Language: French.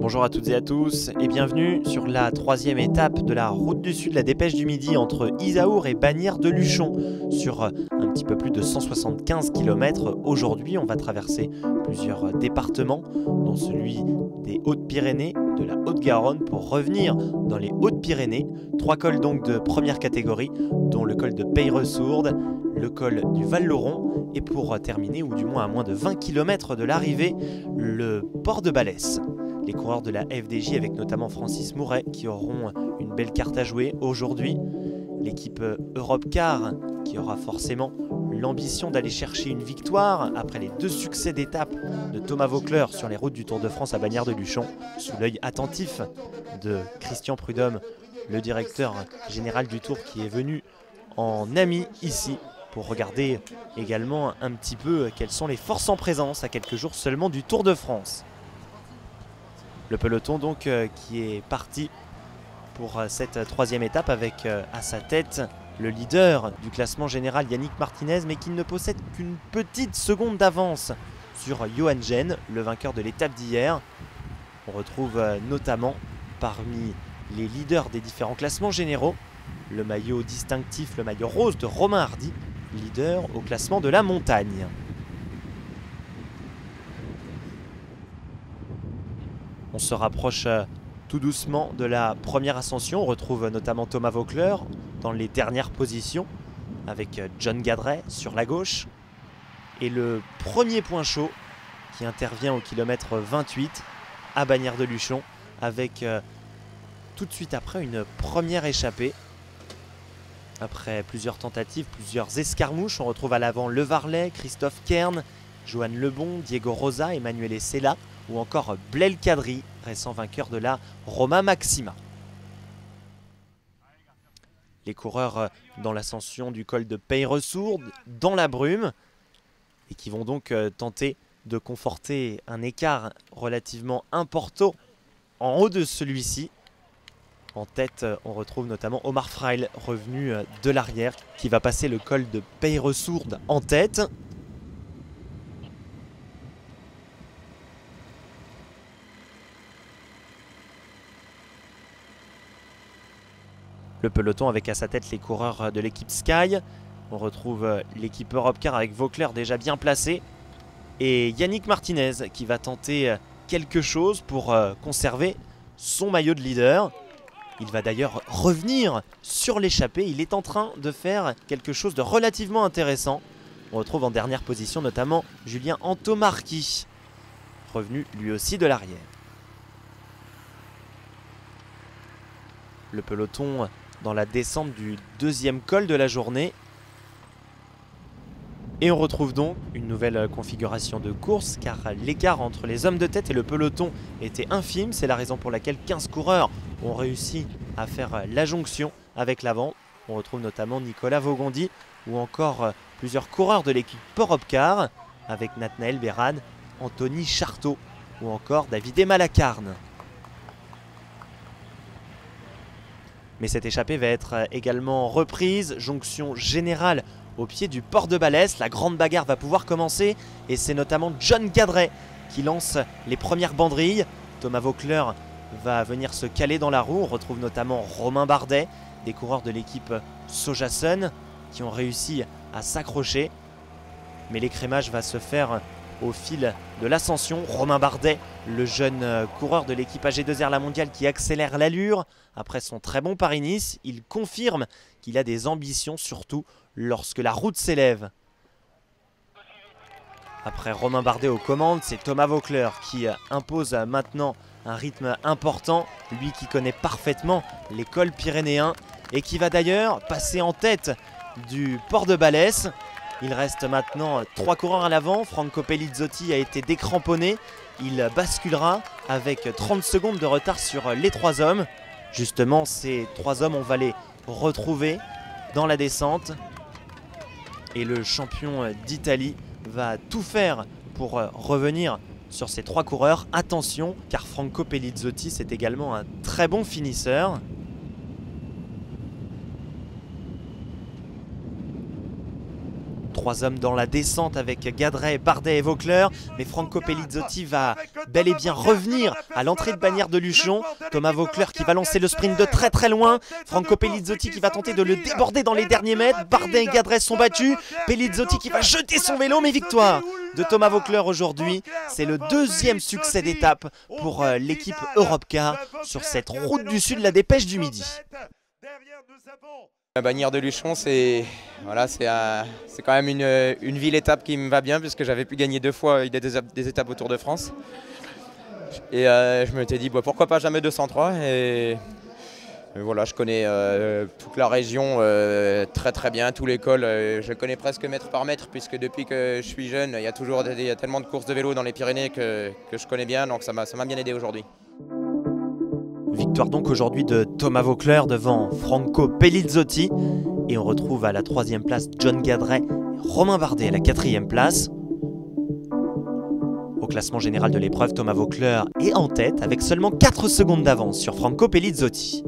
Bonjour à toutes et à tous et bienvenue sur la troisième étape de la route du Sud, la dépêche du Midi entre Isaour et Bagnères de Luchon. Sur un petit peu plus de 175 km aujourd'hui, on va traverser plusieurs départements, dont celui des Hautes-Pyrénées, de la Haute-Garonne, pour revenir dans les Hautes-Pyrénées. 3 cols donc de première catégorie, dont le col de Peyresourde, le col du Val-Lauron et pour terminer, ou du moins à moins de 20 km de l'arrivée, le port de Balès. Les coureurs de la FDJ avec notamment Francis Mouret qui auront une belle carte à jouer aujourd'hui. L'équipe Europcar qui aura forcément l'ambition d'aller chercher une victoire après les 2 succès d'étape de Thomas Voeckler sur les routes du Tour de France à Bagnères de Luchon, sous l'œil attentif de Christian Prudhomme, le directeur général du Tour qui est venu en ami ici pour regarder également un petit peu quelles sont les forces en présence à quelques jours seulement du Tour de France. Le peloton donc qui est parti pour cette troisième étape avec à sa tête le leader du classement général Yannick Martinez, mais qui ne possède qu'une petite seconde d'avance sur Johan Gen, le vainqueur de l'étape d'hier. On retrouve notamment parmi les leaders des différents classements généraux le maillot distinctif, le maillot rose de Romain Hardy, leader au classement de la montagne. On se rapproche tout doucement de la première ascension. On retrouve notamment Thomas Voeckler dans les dernières positions avec John Gadret sur la gauche. Et le premier point chaud qui intervient au kilomètre 28 à Bagnères de Luchon avec tout de suite après une première échappée. Après plusieurs tentatives, plusieurs escarmouches, on retrouve à l'avant Le Varlet, Christophe Kern, Johan Lebon, Diego Rosa, Emmanuel Essela ou encore Blel Kadri, récent vainqueur de la Roma Maxima. Les coureurs dans l'ascension du col de Peyresourde, dans la brume, et qui vont donc tenter de conforter un écart relativement important en haut de celui-ci. En tête, on retrouve notamment Omar Fraile, revenu de l'arrière, qui va passer le col de Peyresourde en tête. Le peloton avec à sa tête les coureurs de l'équipe Sky. On retrouve l'équipe Europcar avec Voeckler déjà bien placé. Et Yannick Martinez qui va tenter quelque chose pour conserver son maillot de leader. Il va d'ailleurs revenir sur l'échappée. Il est en train de faire quelque chose de relativement intéressant. On retrouve en dernière position notamment Julien Antomarchi, revenu lui aussi de l'arrière. Le peloton dans la descente du deuxième col de la journée. Et on retrouve donc une nouvelle configuration de course car l'écart entre les hommes de tête et le peloton était infime. C'est la raison pour laquelle 15 coureurs ont réussi à faire la jonction avec l'avant. On retrouve notamment Nicolas Vaugondi ou encore plusieurs coureurs de l'équipe Europcar avec Nathanaël Bérad, Anthony Charteau ou encore David Malacarne. Mais cette échappée va être également reprise. Jonction générale au pied du port de Balès. La grande bagarre va pouvoir commencer. Et c'est notamment John Gadret qui lance les premières banderilles. Thomas Voeckler va venir se caler dans la roue. On retrouve notamment Romain Bardet, des coureurs de l'équipe Sojasun qui ont réussi à s'accrocher. Mais l'écrémage va se faire au fil de l'ascension. Romain Bardet, le jeune coureur de l'équipe AG2R La Mondiale qui accélère l'allure. Après son très bon Paris-Nice, il confirme qu'il a des ambitions, surtout lorsque la route s'élève. Après Romain Bardet aux commandes, c'est Thomas Voeckler qui impose maintenant un rythme important. Lui qui connaît parfaitement les cols pyrénéens et qui va d'ailleurs passer en tête du port de Balès. Il reste maintenant 3 coureurs à l'avant. Franco Pelizzotti a été décramponné. Il basculera avec 30 secondes de retard sur les 3 hommes. Justement, ces 3 hommes, on va les retrouver dans la descente. Et le champion d'Italie va tout faire pour revenir sur ces 3 coureurs. Attention, car Franco Pelizzotti, c'est également un très bon finisseur. 3 hommes dans la descente avec Gadret, Bardet et Voeckler. Mais Franco Pellizotti va bel et bien revenir à l'entrée de Bagnères de Luchon. Thomas Voeckler qui va lancer le sprint de très très loin. Franco Pellizotti qui va tenter de le déborder dans les derniers mètres. Bardet et Gadret sont battus. Pellizotti qui va jeter son vélo, mais victoire de Thomas Voeckler aujourd'hui. C'est le 2e succès d'étape pour l'équipe Europcar sur cette route du Sud, la Dépêche du Midi. Bagnères de Luchon, c'est quand même une ville étape qui me va bien puisque j'avais pu gagner 2 fois des étapes au Tour de France. Et je me suis dit pourquoi pas jamais 203. Et voilà, je connais toute la région très très bien, tous les cols. Je connais presque mètre par mètre puisque depuis que je suis jeune, il y a tellement de courses de vélo dans les Pyrénées que je connais bien, donc ça m'a bien aidé aujourd'hui. Victoire donc aujourd'hui de Thomas Voeckler devant Franco Pellizotti. Et on retrouve à la 3e place John Gadret et Romain Bardet à la 4e place. Au classement général de l'épreuve, Thomas Voeckler est en tête avec seulement 4 secondes d'avance sur Franco Pellizotti.